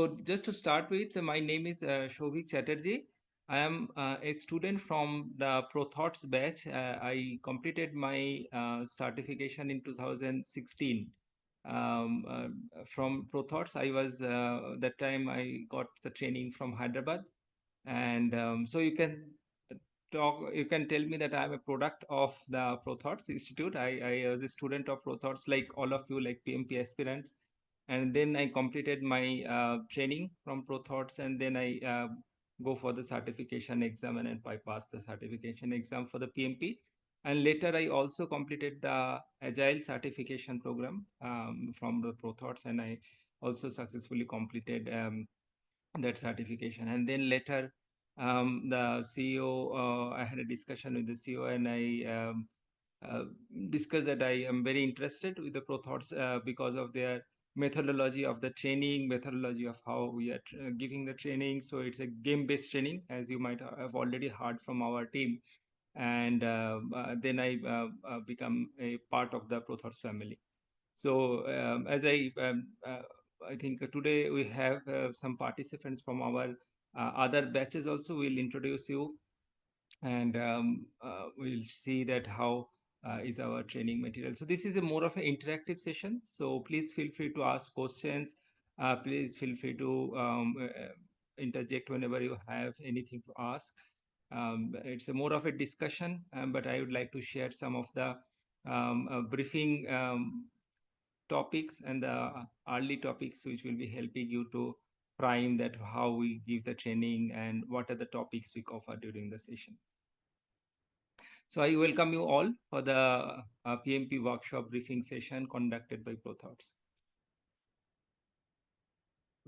So just to start with, my name is Souvik Chatterjee. I am a student from the ProThoughts batch. I completed my certification in 2016. From ProThoughts, I was that time I got the training from Hyderabad, and so you can tell me that I'm a product of the ProThoughts Institute. I was a student of ProThoughts, like all of you, like PMP aspirants, and then I completed my training from ProThoughts, and then I go for the certification exam, and I passed the certification exam for the PMP. And later I also completed the Agile certification program from the ProThoughts, and I also successfully completed that certification. And then later, the CEO, I had a discussion with the CEO, and I uh, discussed that I am very interested with the ProThoughts because of their methodology of the training, methodology of how we are giving the training. So it's a game-based training, as you might have already heard from our team. And then I become a part of the ProThoughts family. So as I think today we have some participants from our other batches also. We'll introduce you, and we'll see that how is our training material. So this is a more of an interactive session. So please feel free to ask questions. Please feel free to interject whenever you have anything to ask. It's a more of a discussion, but I would like to share some of the briefing topics and the early topics which will be helping you to prime that how we give the training and what are the topics we cover during the session. So I welcome you all for the PMP workshop briefing session conducted by ProThoughts.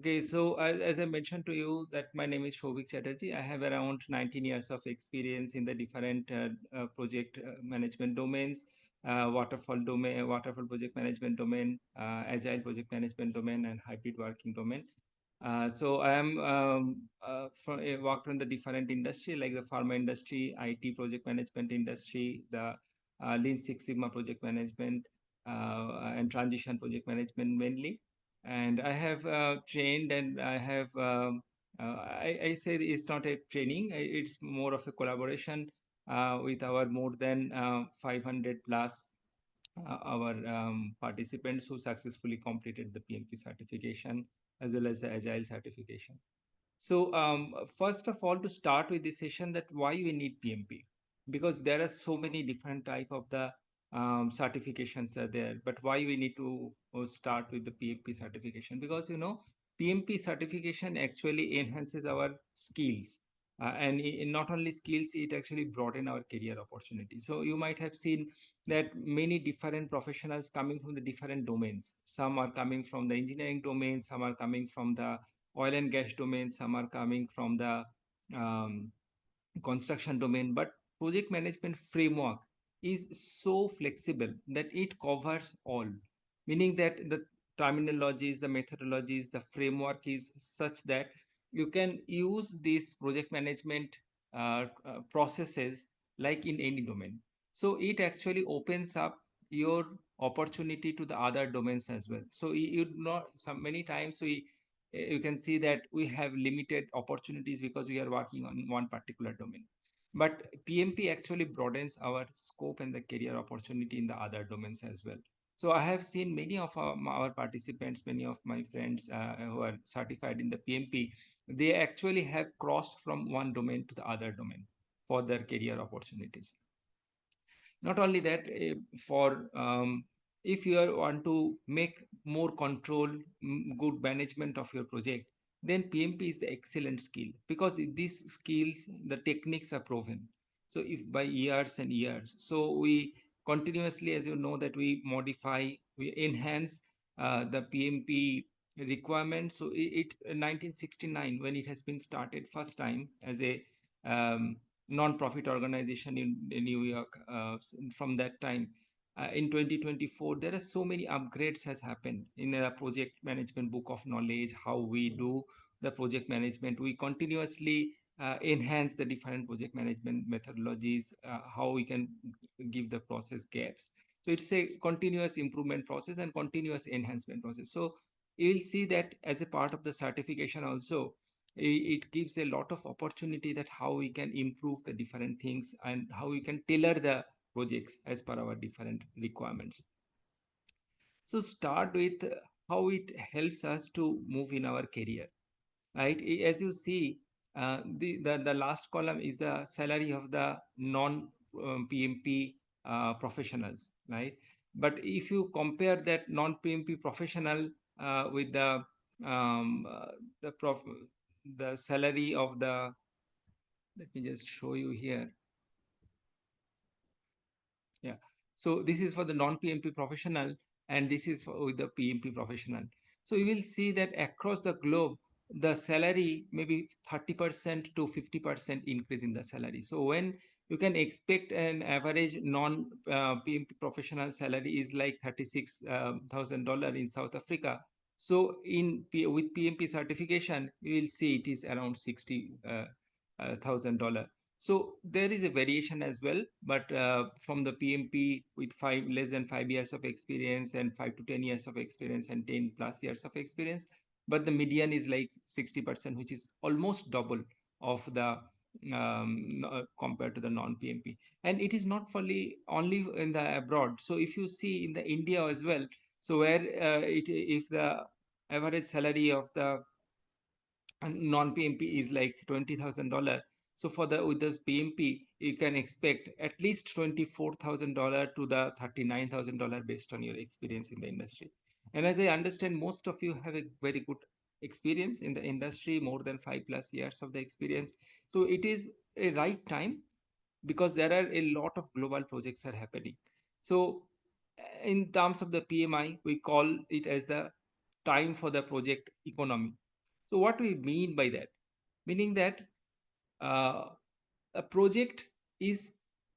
Okay, so as I mentioned to you that my name is Souvik Chatterjee. I have around 19 years of experience in the different project management domains, waterfall project management domain, agile project management domain, and hybrid working domain. So I am worked on the different industry like the pharma industry, IT project management industry, the Lean Six Sigma project management, and transition project management mainly. And I have trained, and I have I say it's not a training, it's more of a collaboration with our more than 500 plus our participants who successfully completed the PMP certification as well as the Agile certification. So first of all, to start with this session, that why we need PMP, because there are so many different type of the certifications are there. But why we need to start with the PMP certification? Because PMP certification actually enhances our skills. And not only skills, it actually broaden our career opportunity. So you might have seen that many different professionals coming from the different domains. Some are coming from the engineering domain, some are coming from the oil and gas domain, some are coming from the um, construction domain. But project management framework is so flexible that it covers all, meaning that the terminologies, the methodologies, the framework is such that you can use these project management processes like in any domain. So it actually opens up your opportunity to the other domains as well. So you not some many times you can see that we have limited opportunities because we are working on one particular domain. But PMP actually broadens our scope and the career opportunity in the other domains as well. So I have seen many of our participants, many of my friends who are certified in the PMP, they actually have crossed from one domain to the other domain for their career opportunities. Not only that, for if you want to make more control, good management of your project, then PMP is the excellent skill, because these skills, the techniques are proven. So if by years and years, so we continuously, as you know, that we modify, we enhance the PMP requirements. So it 1969, when it has been started first time as a non-profit organization in New York. From that time, in 2024, there are so many upgrades has happened in the project management book of knowledge. How we do the project management, we continuously enhance the different project management methodologies. How we can give the process gaps. So it's a continuous improvement process and continuous enhancement process. So you will see that as a part of the certification also, it gives a lot of opportunity that how we can improve the different things and how we can tailor the projects as per our different requirements. So start with how it helps us to move in our career, right? As you see, the last column is the salary of the non PMP professionals, right? But if you compare that non PMP professional with um, uh, the prof, the salary of the, let me just show you here. Yeah. So this is for the non-PMP professional, and this is for with the PMP professional. So you will see that across the globe, the salary maybe 30% to 50% increase in the salary. So when you can expect an average non-PMP professional salary is like $36,000 in South Africa. So with PMP certification, you will see it is around $60,000. So there is a variation as well, but from the PMP with less than 5 years of experience and 5 to 10 years of experience and 10+ years of experience, but the median is like 60%, which is almost double of the compared to the non-PMP. And it is not only in the abroad. So if you see in the India as well, so where if the average salary of the non-PMP is like $20,000. So for the with this PMP, you can expect at least $24,000 to the $39,000 based on your experience in the industry. And as I understand, most of you have a very good experience in the industry, more than 5+ years of the experience. So it is a right time because there are a lot of global projects are happening. So in terms of the PMI, we call it as the time for the project economy. So what we mean by that? Meaning that uh, a project is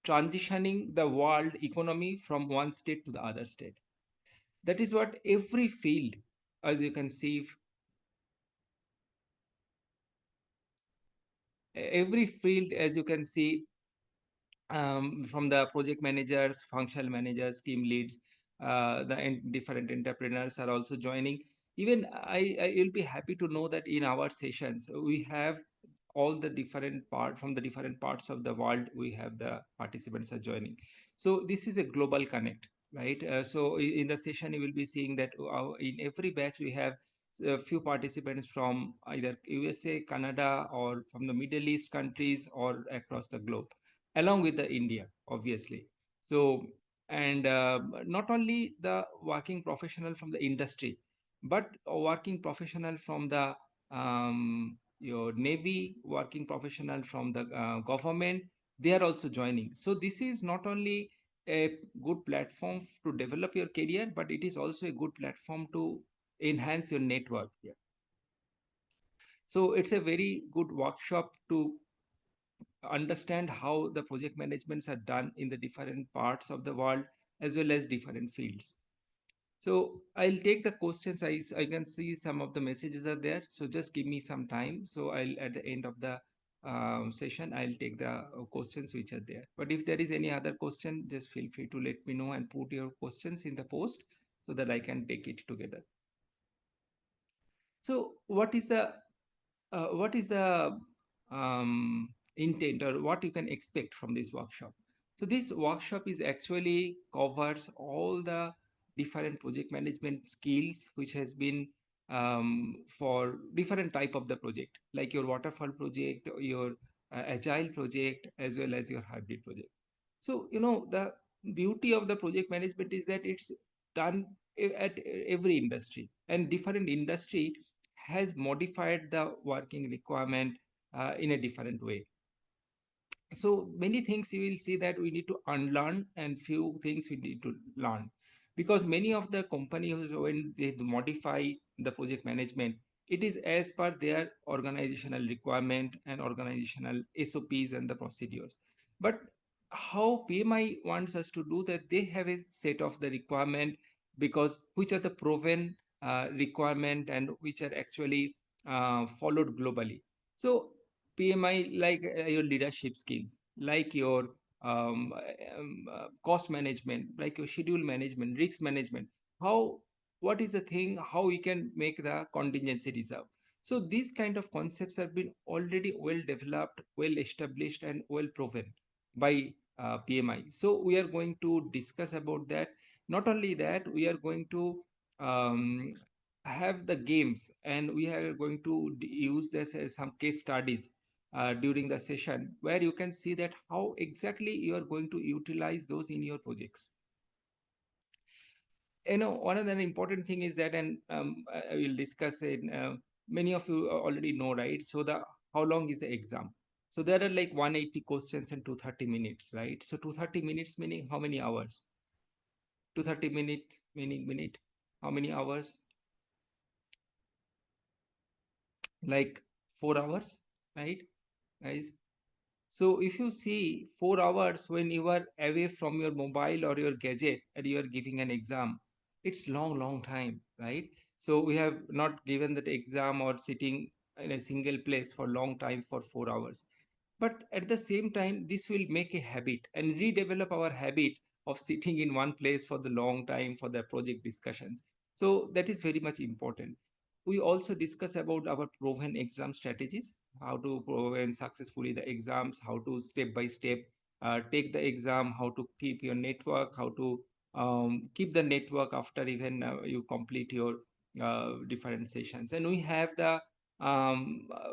transitioning the world economy from one state to the other state. That is what every field, as you can see, every field, as you can see, from the project managers, functional managers, team leads, different entrepreneurs are also joining. Even I will be happy to know that in our sessions we have all the different part from the different parts of the world. We have the participants are joining. So this is a global connect, right? So in the session you will be seeing that in every batch we have a few participants from either USA, Canada, or from the Middle East countries or across the globe, along with the India, obviously. So, and not only the working professional from the industry, but a working professional from the your Navy, working professional from the government, they are also joining. So this is not only a good platform to develop your career, but it is also a good platform to enhance your network. Yeah. So it's a very good workshop to understand how the project managements are done in the different parts of the world as well as different fields. So I'll take the questions. I can see some of the messages are there. So just give me some time. So I'll at the end of the session, I'll take the questions which are there. But if there is any other question, just feel free to let me know and put your questions in the post so that I can take it together. So what is the intent or what you can expect from this workshop? So this workshop is actually covers all the different project management skills which has been for different type of the project, like your waterfall project, your agile project, as well as your hybrid project. So the beauty of the project management is that it's done at every industry, and different industry has modified the working requirement in a different way. So many things you will see that we need to unlearn and few things we need to learn, because many of the companies when they modify the project management, it is as per their organizational requirement and organizational SOPs and the procedures. But how PMI wants us to do that, they have a set of the requirement, because which are the proven requirement and which are actually followed globally. So PMI, like your leadership skills, like your cost management, like your schedule management, risk management, how what is the thing, how we can make the contingency reserve. So these kind of concepts have been already well developed, well established, and well proven by PMI. So we are going to discuss about that. Not only that, we are going to um, have the games, and we are going to use this as some case studies during the session, where you can see that how exactly you are going to utilize those in your projects. One of the important thing is that, and I will discuss it. Many of you already know, right? So the how long is the exam? So there are like 180 questions in 230 minutes, right? So 230 minutes meaning how many hours? 230 minutes meaning minute. How many hours? Like 4 hours, right, guys? So if you see 4 hours when you are away from your mobile or your gadget and you are giving an exam, it's long, long time, right? So we have not given that exam or sitting in a single place for long time for 4 hours. But at the same time, this will make a habit and redevelop our habit of sitting in one place for the long time for the project discussions. So that is very much important. We also discuss about our proven exam strategies, how to proven successfully the exams, how to step by step take the exam, how to keep your network, how to keep the network after even you complete your different sessions. And we have the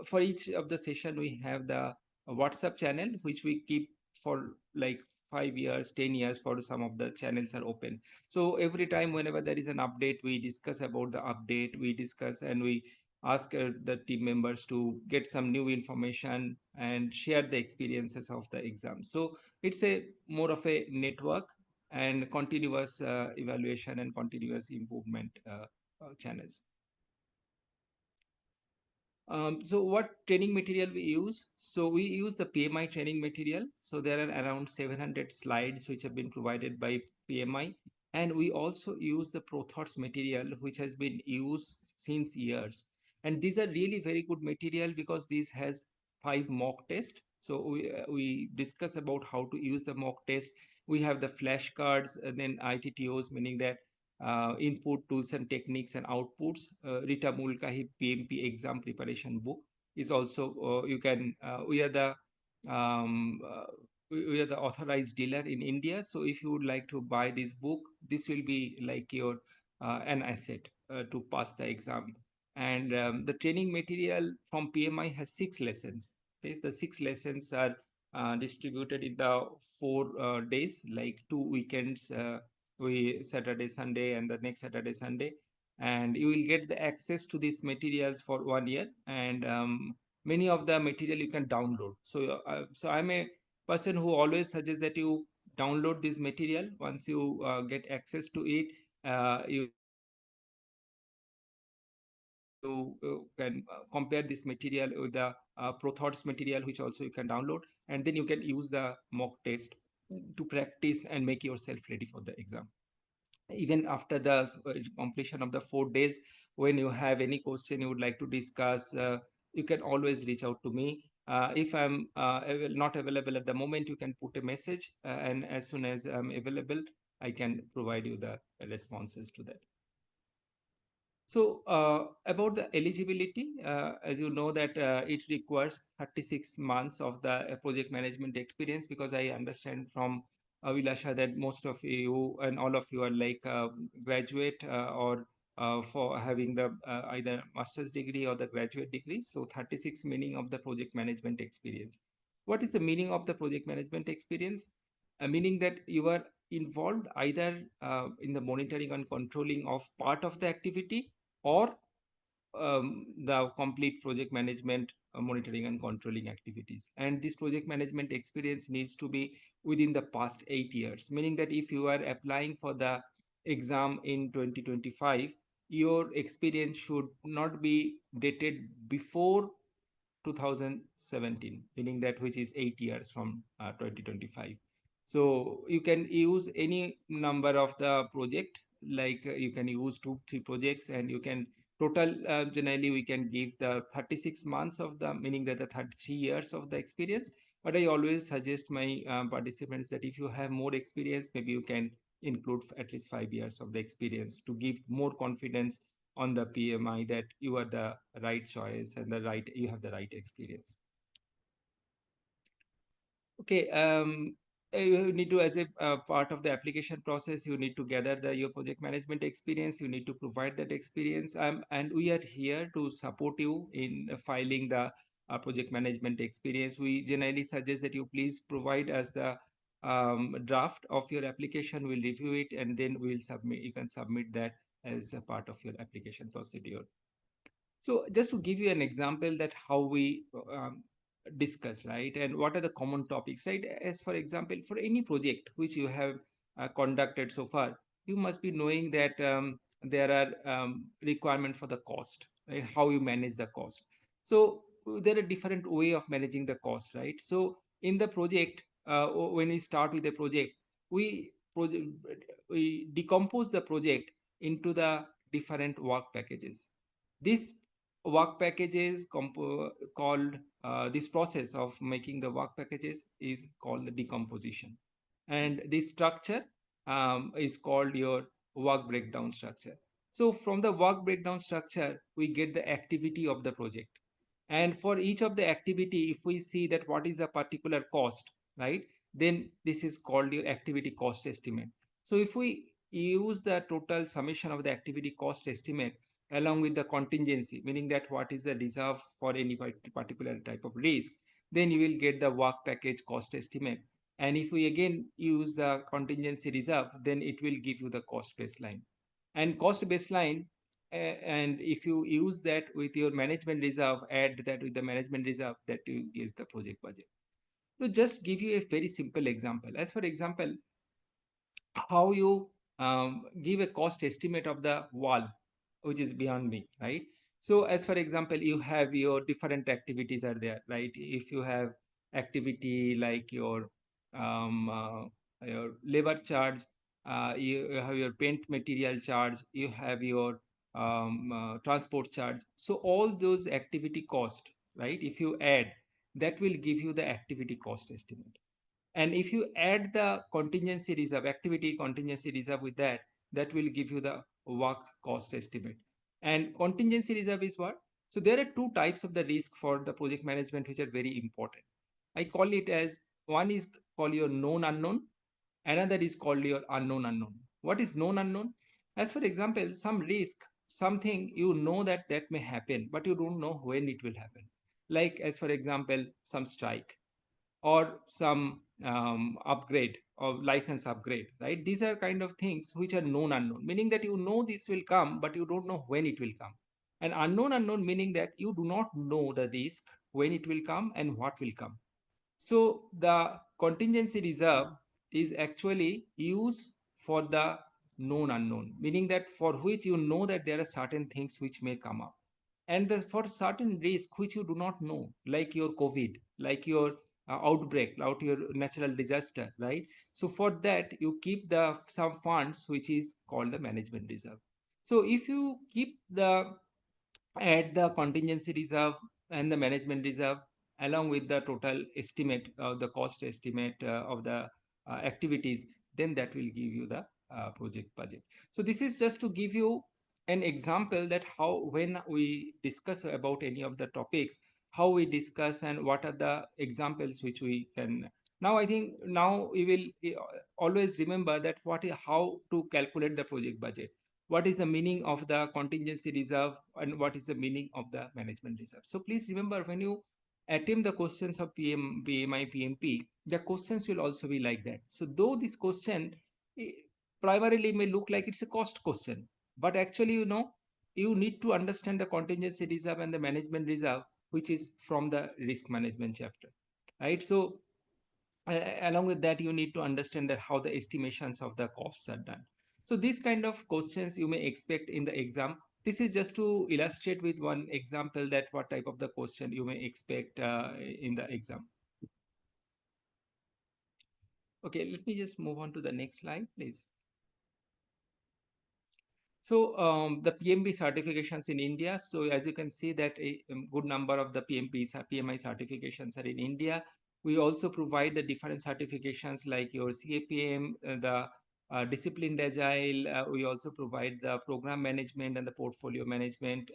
for each of the session we have the WhatsApp channel which we keep for like 5 years, 10 years, for some of the channels are open. So every time whenever there is an update, we discuss about the update, we discuss and we ask the team members to get some new information and share the experiences of the exam. So it's a more of a network and continuous evaluation and continuous improvement channels. So what training material we use? So we use the PMI training material. So there are around 700 slides which have been provided by PMI. And we also use the ProThoughts material, which has been used since years. And these are really very good material because this has 5 mock tests. So we discuss about how to use the mock test. We have the flashcards and then ITTOs, meaning that input tools and techniques and outputs. Rita Mulcahy PMP exam preparation book is also you can um, uh, we are the authorized dealer in India. So if you would like to buy this book, this will be like your an asset to pass the exam. And the training material from PMI has 6 lessons. Okay? The 6 lessons are distributed in the 4 days, like 2 weekends. We Saturday, Sunday, and the next Saturday, Sunday, and you will get the access to these materials for 1 year. And many of the material you can download. So I'm a person who always suggests that you download this material. Once you get access to it, you can compare this material with the ProThoughts material, which also you can download, and then you can use the mock test to practice and make yourself ready for the exam. Even after the completion of the 4 days, when you have any question you would like to discuss, you can always reach out to me. If I'm not available at the moment, you can put a message, and as soon as I'm available, I can provide you the responses to that. So about the eligibility, as you know that it requires 36 months of the project management experience, because I understand from Vilasha that most of you and all of you are like graduate or for having the either master's degree or the graduate degree. So 36 meaning of the project management experience. What is the meaning of the project management experience? Meaning that you are involved either in the monitoring and controlling of part of the activity, or the complete project management monitoring and controlling activities. And this project management experience needs to be within the past 8 years, meaning that if you are applying for the exam in 2025, your experience should not be dated before 2017, meaning that which is 8 years from 2025. So you can use any number of the project, like you can use 2 3 projects, and you can total generally we can give the 36 months of the, meaning that the 33 years of the experience. But I always suggest my participants that if you have more experience, maybe you can include at least 5 years of the experience to give more confidence on the PMI that you are the right choice and you have the right experience. Okay, you need to, as a part of the application process, you need to gather your project management experience. You need to provide that experience, and we are here to support you in filing the project management experience. We generally suggest that you please provide us the draft of your application. We'll review it, and then we'll submit. You can submit that as a part of your application procedure. So just to give you an example that how we discuss, right, and what are the common topics, right? As for example, for any project which you have conducted so far, you must be knowing that there are requirements for the cost, right? How you manage the cost. So there are different way of managing the cost, right? So in the project, when we start with the project, we we decompose the project into the different work packages. This work packages called this process of making the work packages is called the decomposition, and this structure is called your work breakdown structure. So from the work breakdown structure we get the activity of the project, and for each of the activity if we see that what is a particular cost, right, then this is called your activity cost estimate. So if we use the total summation of the activity cost estimate along with the contingency, meaning that what is the reserve for any particular type of risk, then you will get the work package cost estimate. And if we again use the contingency reserve, then it will give you the cost baseline. And cost baseline, and if you use that with your management reserve, add that with the management reserve, that you give the project budget. To just give you a very simple example, as for example, how you give a cost estimate of the wall which is beyond me, right? So as for example, you have your different activities are there, right? If you have activity like your labor charge, you have your paint material charge, you have your transport charge. So all those activity cost, right, if you add, that will give you the activity cost estimate. And if you add the contingency reserve, activity contingency reserve with that, that will give you the work cost estimate. And contingency reserve is what? So there are two types of the risk for the project management which are very important. I call it as, one is called your known unknown, another is called your unknown unknown. What is known unknown? As for example, some risk, something you know that that may happen, but you don't know when it will happen. Like as for example, some strike or some upgrade or license upgrade, right? These are kind of things which are known unknown, meaning that you know this will come, but you don't know when it will come. And unknown unknown meaning that you do not know the risk, when it will come and what will come. So the contingency reserve is actually used for the known unknown, meaning that for which you know that there are certain things which may come up, and for certain risk which you do not know, like your COVID, like your outbreak, out your natural disaster, right? So for that you keep the some funds which is called the management reserve. So if you keep the add the contingency reserve and the management reserve along with the total estimate of the cost estimate of the activities, then that will give you the project budget. So this is just to give you an example that how when we discuss about any of the topics, how we discuss and what are the examples which we can. Now I think now we will always remember that how to calculate the project budget, what is the meaning of the contingency reserve, and what is the meaning of the management reserve. So please remember, when you attempt the questions of PMI, PMP, the questions will also be like that. So though this question primarily may look like it's a cost question, but actually, you need to understand the contingency reserve and the management reserve, which is from the risk management chapter, right? So along with that, you need to understand that how the estimations of the costs are done. So these kind of questions you may expect in the exam. This is just to illustrate with one example that what type of the question you may expect in the exam. Okay, let me just move on to the next slide, please. So the PMP certifications in India. So as you can see that a good number of the PMI certifications are in India. We also provide the different certifications like your CAPM, the disciplined agile. We also provide the program management and the portfolio management,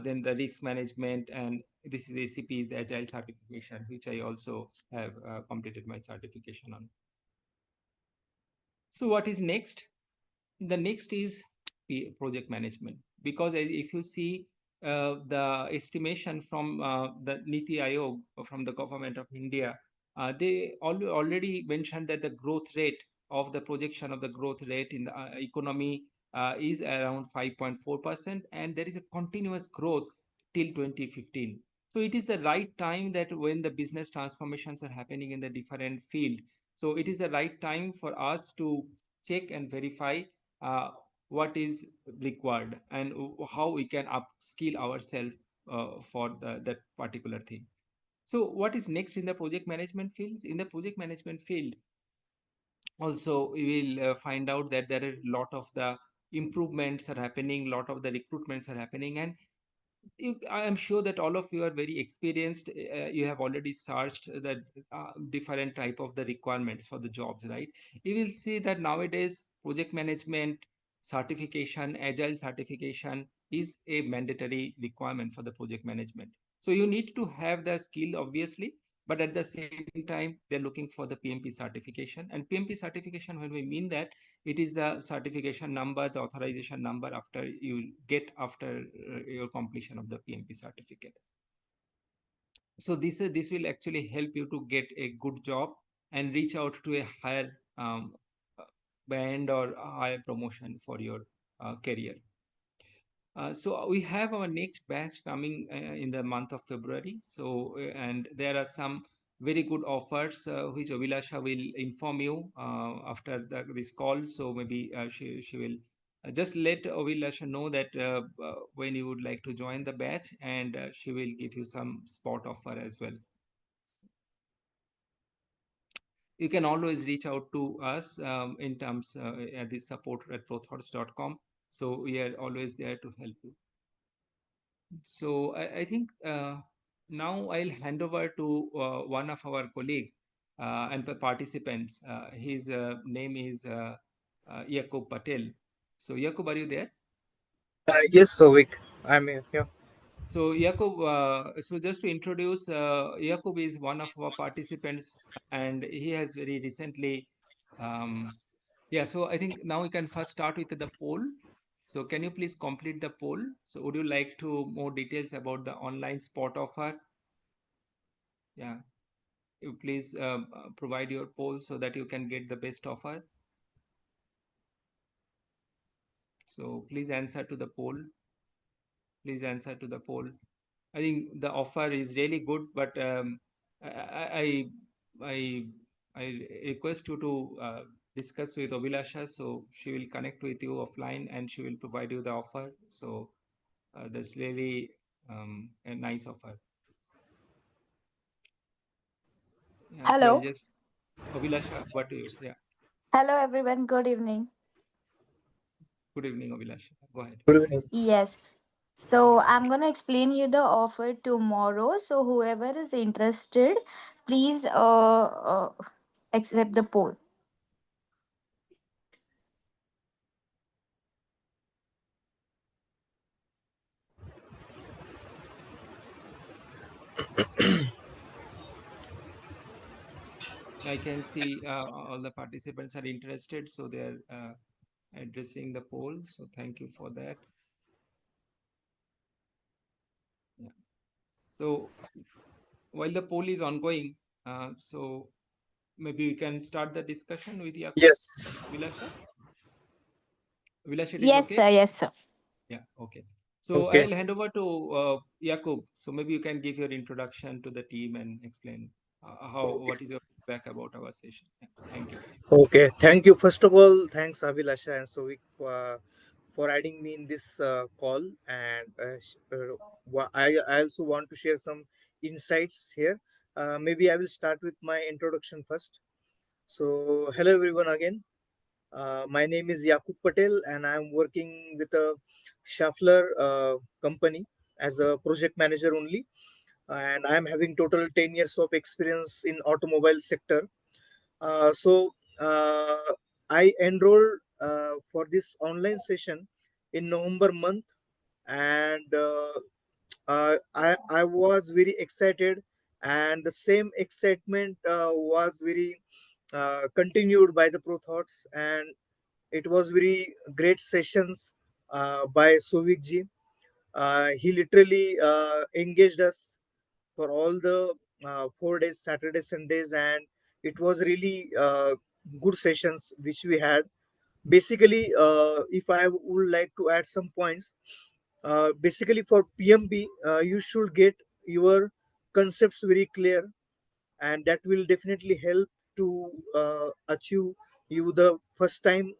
then the risk management, and this is ACP, is the agile certification, which I also have completed my certification on. So what is next? The next is project management, because if you see the estimation from the Niti Aayog from the government of India, they already mentioned that the growth rate of the projection of the growth rate in the economy is around 5.4%, and there is a continuous growth till 2015. So it is the right time that when the business transformations are happening in the different field, so it is the right time for us to check and verify uh, what is required and how we can upskill ourselves for that particular thing. So what is next in the project management fields? In the project management field, also we will find out that there are a lot of the improvements are happening, lot of the recruitments are happening, and I am sure that all of you are very experienced. You have already searched the different type of the requirements for the jobs, right? You will see that nowadays project management certification, agile certification is a mandatory requirement for the project management. So you need to have the skill, obviously, but at the same time, they're looking for the PMP certification. And PMP certification, when we mean that, it is the certification number, the authorization number after you get after your completion of the PMP certificate. So this will actually help you to get a good job and reach out to a higher band or a higher promotion for your career. So we have our next batch coming in the month of February. So and there are some very good offers which Abhilasha will inform you after this call. So maybe she will just let Abhilasha know that when you would like to join the batch, and she will give you some spot offer as well. You can always reach out to us in terms at this support at ProThoughts.com. So we are always there to help you. So I think now I'll hand over to one of our colleague and participants. His name is Yakub Patel. So Yakub, are you there? Yes, Souvik, I'm here. Yeah. So Yakub, so just to introduce, Yakub is one of our participants, and he has very recently, yeah. So I think now we can first start with the poll. So can you please complete the poll? So would you like to more details about the online spot offer? Yeah, you please provide your poll so that you can get the best offer. So please answer to the poll. Please answer to the poll. I think the offer is really good, but I I I request you to discuss with Abhilasha, so she will connect with you offline and she will provide you the offer. So that's really a nice offer. Yeah, so I'll Hello. just Abhilasha, what do you? Yeah, Hello, everyone. Good evening. good evening, Abhilasha. Go ahead. Good evening. Yes. So, I'm going to explain you the offer tomorrow. So, whoever is interested, please accept the poll. I can see all the participants are interested, so they are addressing the poll. So thank you for that. Yeah. So while the poll is ongoing, so maybe we can start the discussion with Yakub. Yes. Vilasha? Vilasha, it is Yes, okay? sir. Yes, sir. Yeah, okay. So Okay. I'll hand over to Yakub. So maybe you can give your introduction to the team and explain what is your feedback about our session. Yeah, thank you. Okay. Thank you. First of all, thanks Abhilasha and Souvik for adding me in this call. And I also want to share some insights here. Maybe I will start with my introduction first. So, hello everyone again. My name is Yakub Patel, and I'm working with a Schaffler company as a project manager only. And I'm having total 10 years of experience in automobile sector. So I enrolled for this online session in November month, and I was very excited, and the same excitement was very continued by the ProThoughts, and it was very great sessions by Souvik ji. He literally engaged us for all the 4 days, Saturday, Sundays, and it was really good sessions which we had. Basically, if I would like to add some points, basically for PMP, you should get your concepts very clear, and that will definitely help to achieve you the first time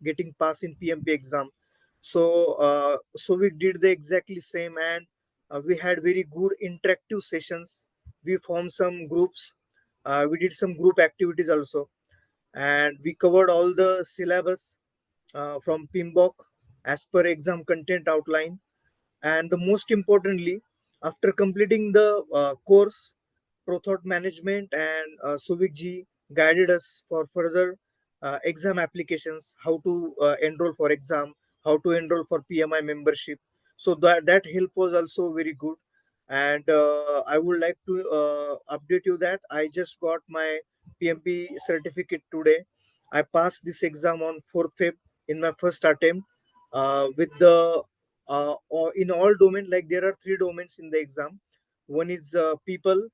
getting pass in PMP exam. So we did the exactly same, and we had very good interactive sessions. We formed some groups. We did some group activities also, and we covered all the syllabus from PMBOK as per exam content outline. And the most importantly, after completing the course, ProThought Management and Souvik ji guided us for further exam applications, how to enroll for exam, how to enroll for PMI membership. So that help was also very good. And I would like to update you that I just got my PMP certificate today. I passed this exam on 4th Feb in my first attempt with the or in all domain, like there are three domains in the exam. One is people,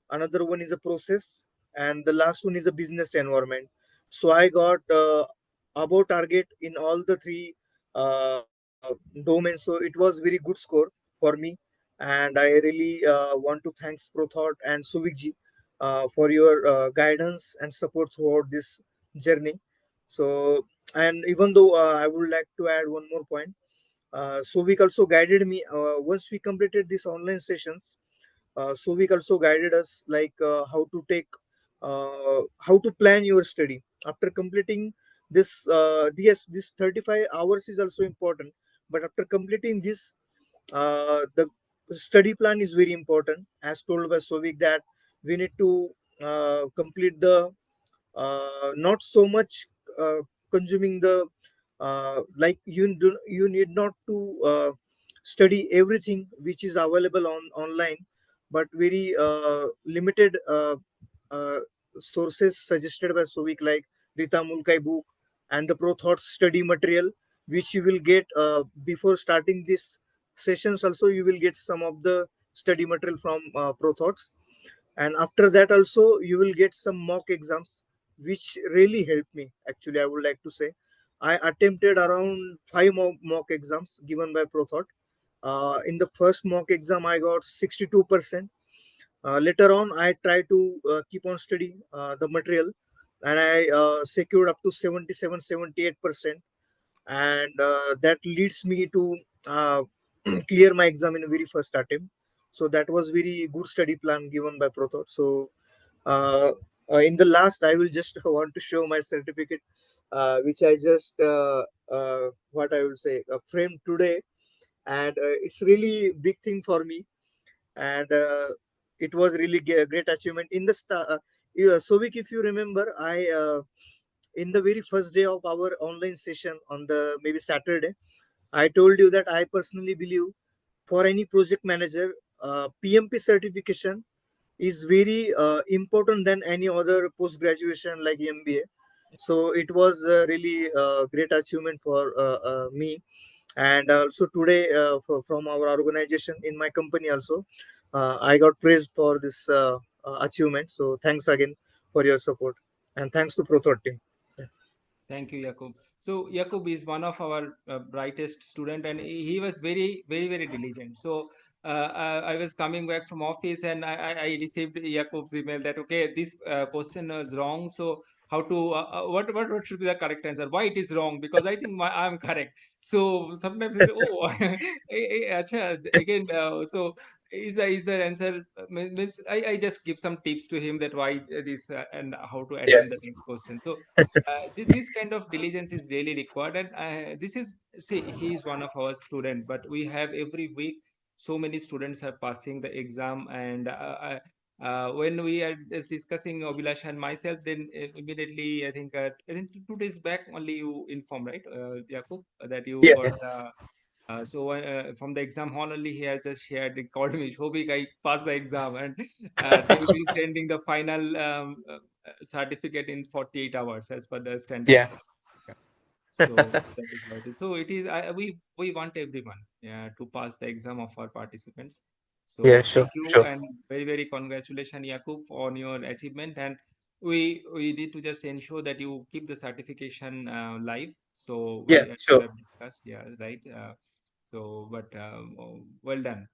another one is a process, and the last one is a business environment. So I got above target in all the three uh, domains, so it was very good score for me. And I really want to thanks ProThought and Souvik ji for your guidance and support throughout this journey. So, and even though I would like to add one more point, Souvik also guided me once we completed these online sessions. Souvik also guided us like how to plan your study after completing this. Yes, this 35 hours is also important, but after completing this, the study plan is very important. As told by Souvik that we need to complete the not so much consuming the like you need not to study everything which is available on online, but very limited uh, sources suggested by Souvik, like Rita Mulcahy book and the ProThoughts study material, which you will get before starting this sessions. Also, you will get some of the study material from ProThoughts, and after that also you will get some mock exams which really helped me. Actually, I would like to say I attempted around five mock exams given by ProThought. In the first mock exam I got 62%. Later on I tried to keep on studying the material, and I secured up to 77 78%, and that leads me to clear my exam in the very first attempt. So that was very good study plan given by ProThought. So uh, in the last, I will just want to show my certificate, which I just what I will say framed today, and it's really big thing for me, and it was really a great achievement in the yeah, Souvik, if you remember, I in the very first day of our online session on the maybe Saturday, I told you that I personally believe for any project manager, PMP certification is very important than any other post graduation like MBA. So it was really a great achievement for me. And also today, from our organization in my company also, I got praised for this achievement. So thanks again for your support, and thanks to ProThought team. Yeah. Thank you, Yakub. So Yakub is one of our brightest student, and he was very, very, very diligent. So I was coming back from office, and I received Yakub's email that okay, this question was wrong. So how to what should be the correct answer? Why it is wrong? Because I think I'm correct. So sometimes we say, oh, acha, again. So is the answer means I just give some tips to him that why this and how to attempt the next question. So this kind of diligence is really required, and this is see he is one of our student, but we have every week so many students are passing the exam, and When we are just discussing Abhilash and myself, then immediately I think 2 days back only you informed, right, Yakub, that you Yeah, got the from the exam hall only he has just shared, he called me, Shobik, I passed the exam, and they will be sending the final certificate in 48 hours as per the yeah, standards. Yeah. So that is how it is. So it is, we want everyone, yeah, to pass the exam of our participants. yeah, So sure, thank you, sure. and very, very congratulations, Yakub, on your achievement. And we need to just ensure that you keep the certification live. So Yeah, we, as we sure. have discussed, yeah, right. But well done.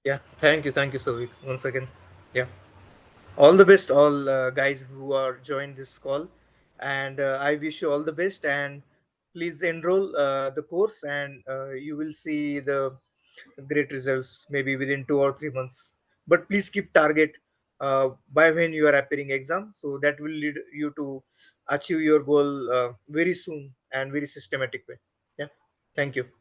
Yeah, thank you, Souvik, once again. Yeah, all the best, all guys who are joined this call, and I wish you all the best. And please enroll the course, and you will see the great results maybe within 2 or 3 months. But please keep target by when you are appearing exam, so that will lead you to achieve your goal very soon and very systematic way. Yeah, thank you.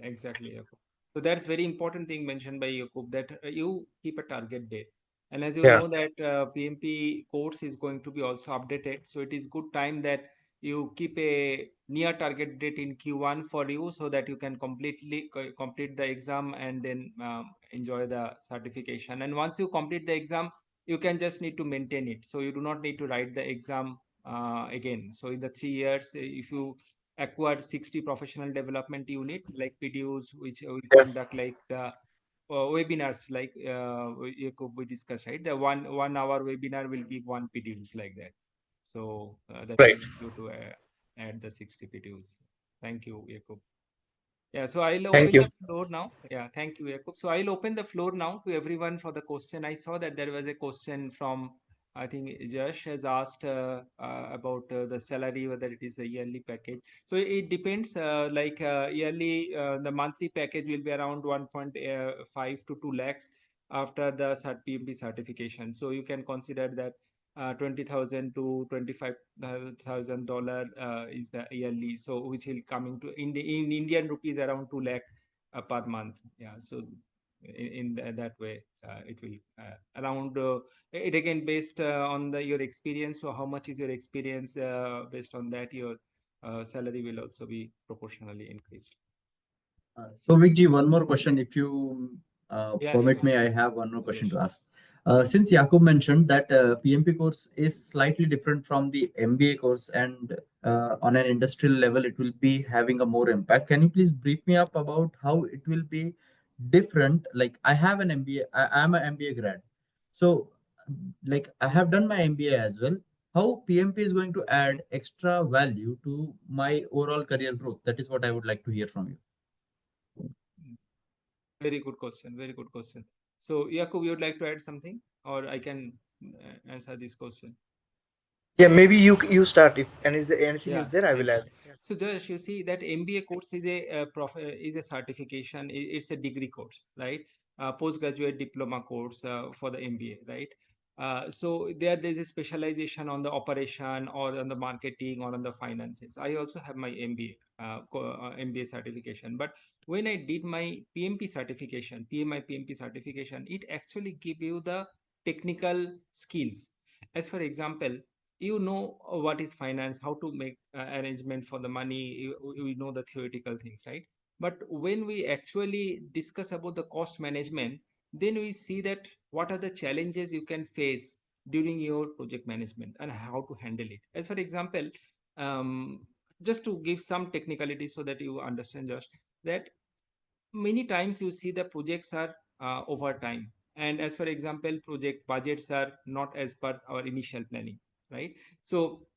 Exactly, Yakub. So that's very important thing mentioned by Yakub, that you keep a target date. And as you Yeah, know that PMP course is going to be also updated, so it is good time that you keep a near target date in Q1 for you, so that you can complete the exam and then enjoy the certification. And once you complete the exam, you can just need to maintain it. So you do not need to write the exam again. So in the 3 years, if you acquired 60 professional development unit like PDUs, which will conduct like the webinars, like we discussed, right? The one hour webinar will give one PDUs like that. So that will right. help you to add the 60 PDUs. Thank you, Jacob. Yeah, so I'll Thank open you. the floor now. Yeah, thank you, Jacob. So I'll open the floor now to everyone for the question. I saw that there was a question from, I think Josh has asked about the salary, whether it is a yearly package. So it depends, yearly, the monthly package will be around 1.5 to 2 lakhs after the PMP certification. So you can consider that 20,000 to $25,000 is the yearly, so which will coming to in Indian rupees around 2 lakh per month. Yeah, so in that way it will around it again based on the your experience. So how much is your experience, based on that your salary will also be proportionally increased. So, Vikji, one more question. If you Yeah, permit sure. me, I have one more question Yes. to ask. Since Yakub mentioned that PMP course is slightly different from the MBA course, and on an industrial level, it will be having a more impact. Can you please brief me up about how it will be different? Like, I have an MBA, I am an MBA grad. So, like, I have done my MBA as well. How PMP is going to add extra value to my overall career growth? That is what I would like to hear from you. Very good question. Very good question. So, Yakub, you would like to add something, or I can answer this question? Yeah, maybe you start. If anything Yeah, is there, I will thank you. add. Yeah. So Josh, you see that MBA course is is a certification. It's a degree course, right? Postgraduate diploma course for the MBA, right? So there's a specialization on the operation or on the marketing or on the finances. I also have my MBA MBA certification, but when I did my PMP certification, PMI PMP certification, it actually give you the technical skills. As for example, you know what is finance, how to make arrangement for the money, you know the theoretical things, right? But when we actually discuss about the cost management, then we see that what are the challenges you can face during your project management and how to handle it. As for example, um, just to give some technicality so that you understand, Josh, that many times you see the projects are over time, and as for example project budgets are not as per our initial planning, right? So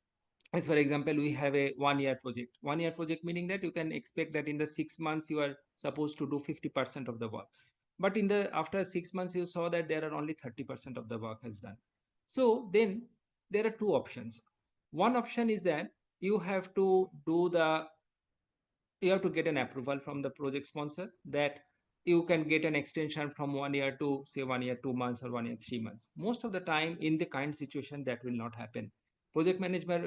as for example, we have a 1 year project. 1 year project meaning that you can expect that in the 6 months you are supposed to do 50% of the work, but in the after 6 months you saw that there are only 30% of the work has done. So then there are two options. One option is that you have to do the you have to get an approval from the project sponsor that you can get an extension from 1 year to say 1 year 2 months or 1 year 3 months. Most of the time in the kind situation that will not happen. Project management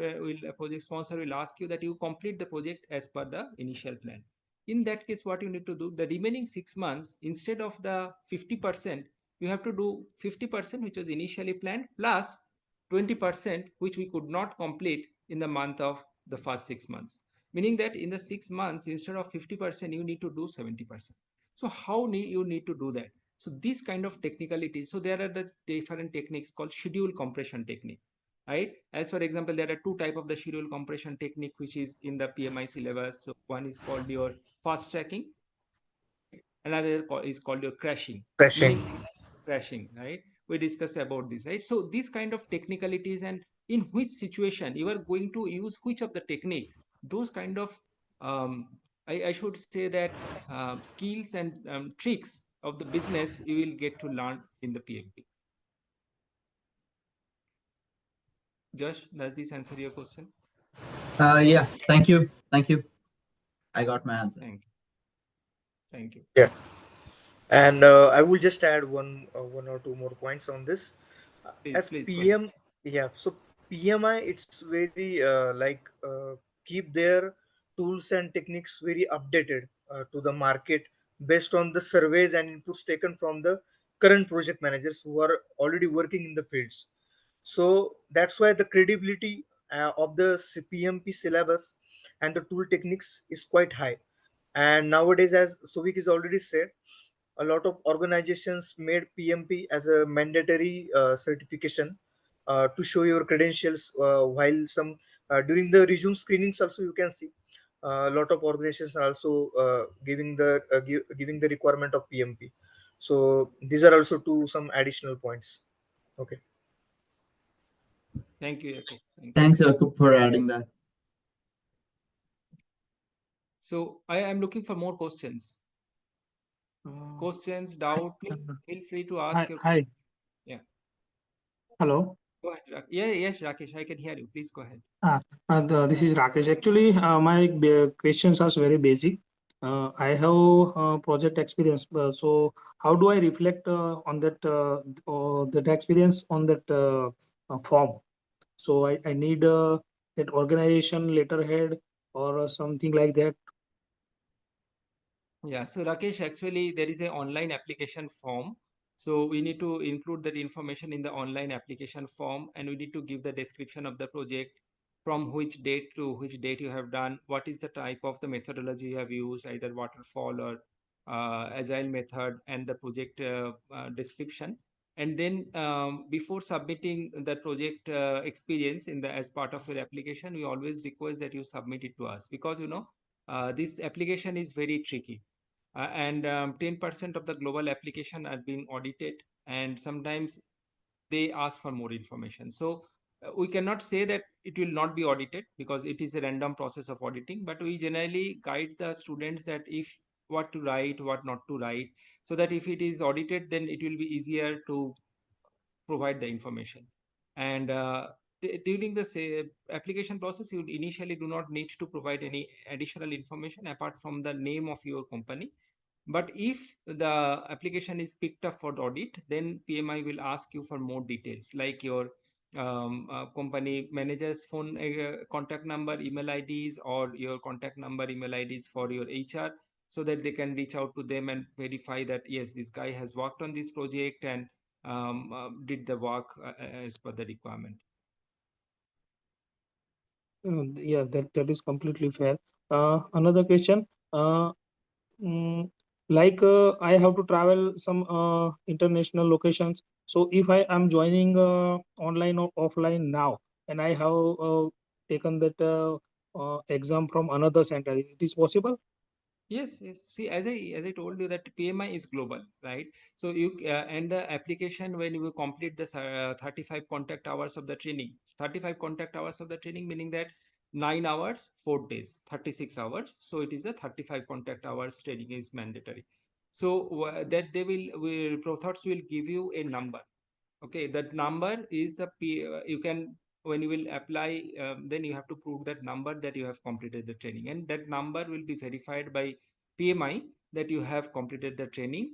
project sponsor will ask you that you complete the project as per the initial plan. In that case, what you need to do, the remaining 6 months, instead of the 50%, you have to do 50%, which was initially planned, plus 20%, which we could not complete in the month of the first 6 months. Meaning that in the 6 months, instead of 50%, you need to do 70%. So how you need to do that? So these kind of technicalities. So there are the different techniques called schedule compression technique, right? As for example, there are two type of the schedule compression technique which is in the PMI syllabus. So one is called your fast tracking, right? Another is called your crashing, Crashing. meaning crashing, right? We discussed about this, right? So these kind of technicalities, and in which situation you are going to use which of the technique, those kind of um, I should say that skills and tricks of the business you will get to learn in the PMP. Josh, does this answer your question? Yeah, thank you. Thank you. I got my answer. Thank you. Thank you. Yeah. And I will just add one or two more points on this. Please, As please go ahead. PM, yeah. So PMI, it's very keep their tools and techniques very updated to the market based on the surveys and inputs taken from the current project managers who are already working in the fields. So that's why the credibility of the PMP syllabus and the tool techniques is quite high. And nowadays, as Souvik is already said, a lot of organizations made PMP as a mandatory certification to show your credentials. While some during the resume screenings, also you can see a lot of organizations are also giving the requirement of PMP. So these are also some additional points. Okay. Thank you, Yakub. Thank you. Thanks, Jakub, for adding that. So I am looking for more questions. Questions, doubt, please feel free to ask your. Hi. Yeah. Hello. Go ahead. Yeah, yes, Rakesh, I can hear you. Please go ahead. This is Rakesh. Actually, my questions are very basic. I have project experience. So, how do I reflect on that experience on that form? So, I need that organization letterhead or something like that. Yeah, so Rakesh, actually, there is a online application form. So we need to include that information in the online application form, and we need to give the description of the project, from which date to which date you have done, what is the type of the methodology you have used, either waterfall or agile method, and the project description. And then before submitting the project experience in the as part of your application, we always request that you submit it to us, because this application is very tricky, and 10% of the global application are being audited, and sometimes they ask for more information. So we cannot say that it will not be audited, because it is a random process of auditing, but we generally guide the students that if what to write, what not to write, so that if it is audited, then it will be easier to provide the information. And during the application process, you initially do not need to provide any additional information apart from the name of your company. But if the application is picked up for the audit, then PMI will ask you for more details, like your company manager's phone contact number, email IDs, or your contact number, email IDs for your HR, so that they can reach out to them and verify that yes, this guy has worked on this project and did the work as per the requirement. Yeah, that is completely fair. Another question. Mm, I have to travel some international locations. So if I am joining online or offline now, and I have taken that exam from another center, it is possible? Yes, yes. See, as I told you that PMI is global, right? So you and the application, when you complete the 35 contact hours of the training, 35 contact hours of the training, meaning that 9 hours, 4 days, 36 hours. So it is a 35 contact hours training is mandatory. So that will ProThoughts will give you a number. Okay, that number is you can, when you will apply, then you have to prove that number that you have completed the training, and that number will be verified by PMI that you have completed the training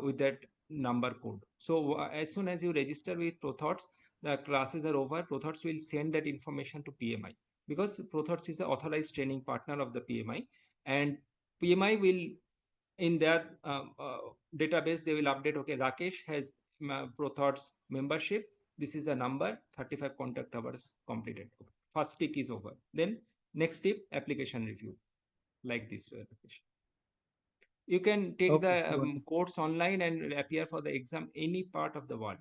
with that number code. So as soon as you register with ProThoughts, the classes are over, ProThoughts will send that information to PMI, because ProThoughts is the authorized training partner of the PMI, and PMI will in their database, they will update, okay, Rakesh has ProThoughts membership. This is the number, 35 contact hours completed. First tick is over. Then next tip, application review, like this way. You can take Okay, the got it. course online and appear for the exam any part of the world.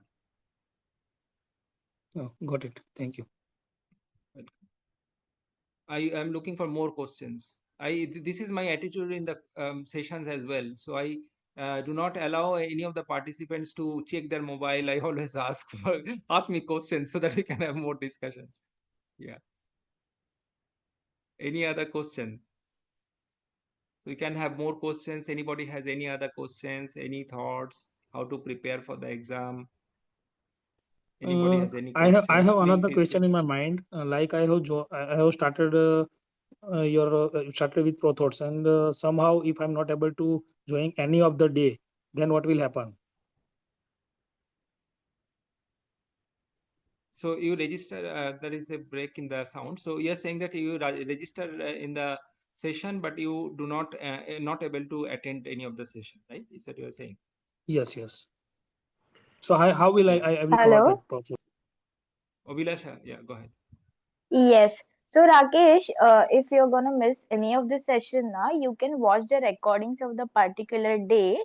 Oh, got it. Thank you. I am looking for more questions. This is my attitude in the sessions as well. So I do not allow any of the participants to check their mobile. I always ask for ask me questions so that we can have more discussions. Yeah. Any other question? So we can have more questions. Anybody has any other questions? Any thoughts? How to prepare for the exam? Anybody has any I questions? have Please another feel free. question in my mind. Like I have started started with ProThoughts, and somehow if I'm not able to join any of the day, then what will happen? So you register, there is a break in the sound. So you're saying that you register in the session, but you do not able to attend any of the session, right? Is that you're saying? Yes, yes. So how will Yeah. I will cover Hello. that properly? Abhilasha, yeah, go ahead. Yes. So Rakesh, if you're gonna miss any of the session now, you can watch the recordings of the particular day,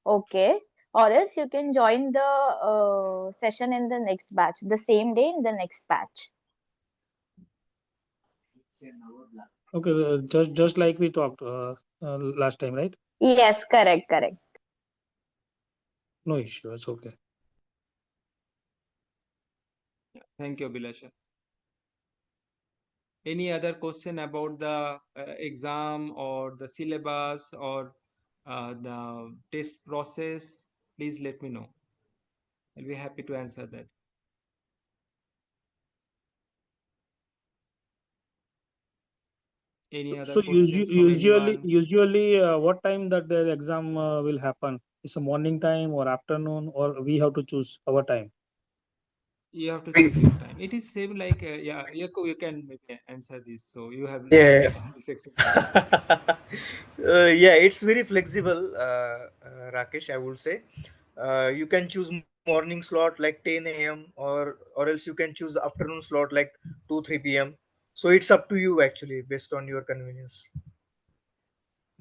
okay? Or else you can join the session in the next batch, the same day in the next batch. Okay, just like we talked last time, right? Yes, correct, correct. No issue. It's okay. Yeah. Thank you, Abhilasha. Any other question about the exam or the syllabus or the test process? Please let me know. I'll be happy to answer that. Any other So questions from anyone? usually what time that the exam will happen? It's a morning time or afternoon, or we have to choose our time? You have to choose your time. It is same like yeah, Yako, you can maybe answer this. So you have Yeah. this experience. Yeah, it's very flexible, Rakesh, I would say. You can choose morning slot like 10 a.m. or else you can choose afternoon slot like 2 3 p.m. So it's up to you actually based on your convenience.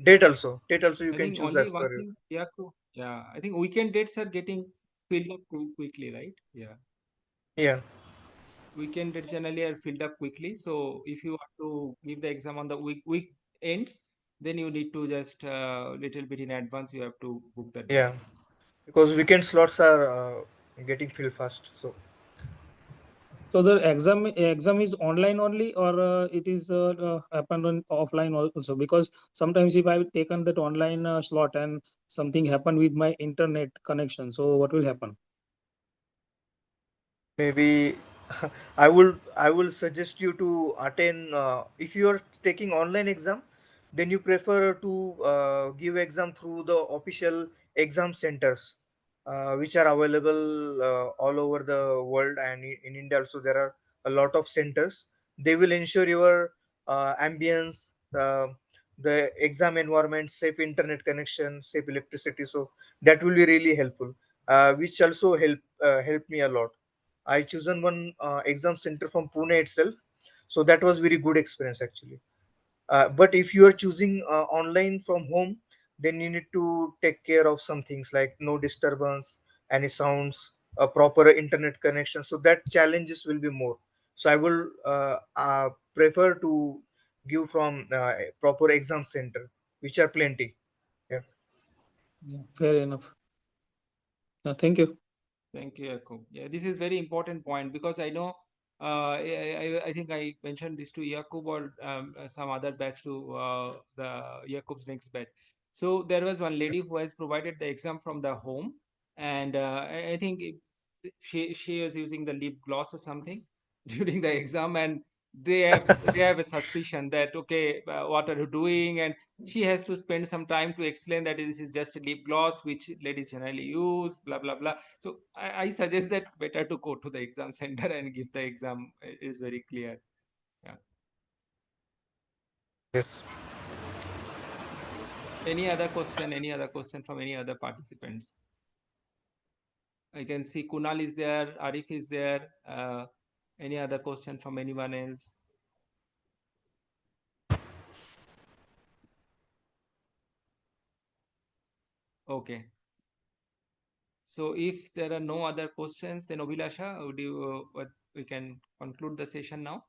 Date also you I can think choose only as one per you. thing, Yako. Yeah, I think weekend dates are getting filled up quickly, right? Yeah, Yeah. weekend dates generally are filled up quickly. So if you want to give the exam on the week ends, then you need to just little bit in advance. You have to book the date. Yeah, because weekend slots are getting filled fast. So So the exam is online only, or it is happened on offline also? Because sometimes if I've taken that online slot and something happened with my internet connection, so what will happen? maybe I will suggest you to attend, if you are taking online exam, then you prefer to give exam through the official exam centers, which are available all over the world, and in India also there are a lot of centers. They will ensure your ambience, the exam environment, safe internet connection, safe electricity. So that will be really helpful, which also help me a lot. I chosen one exam center from Pune itself, so that was very good experience actually. But if you are choosing online from home, then you need to take care of some things like no disturbance, any sounds, a proper internet connection. So that challenges will be more. So I will prefer to give from a proper exam center, which are plenty. Yeah. Yeah, fair enough. Thank you. Thank you, Yakub. Yeah, this is very important point because I know I think I mentioned this to Yakub or some other batch to the Yakub's next batch. So there was one lady who has provided the exam from the home, and I think she was using the lip gloss or something during the exam, and they have a suspicion that okay, what are you doing? And she has to spend some time to explain that this is just a lip gloss which ladies generally use, blah blah blah. So I suggest that better to go to the exam center and give the exam. It is very clear. Yeah. Yes. Any other question? Any other question from any other participants? I can see Kunal is there, Arif is there. Any other question from anyone else? Okay. So if there are no other questions, then Abhilasha, would you what we can conclude the session now?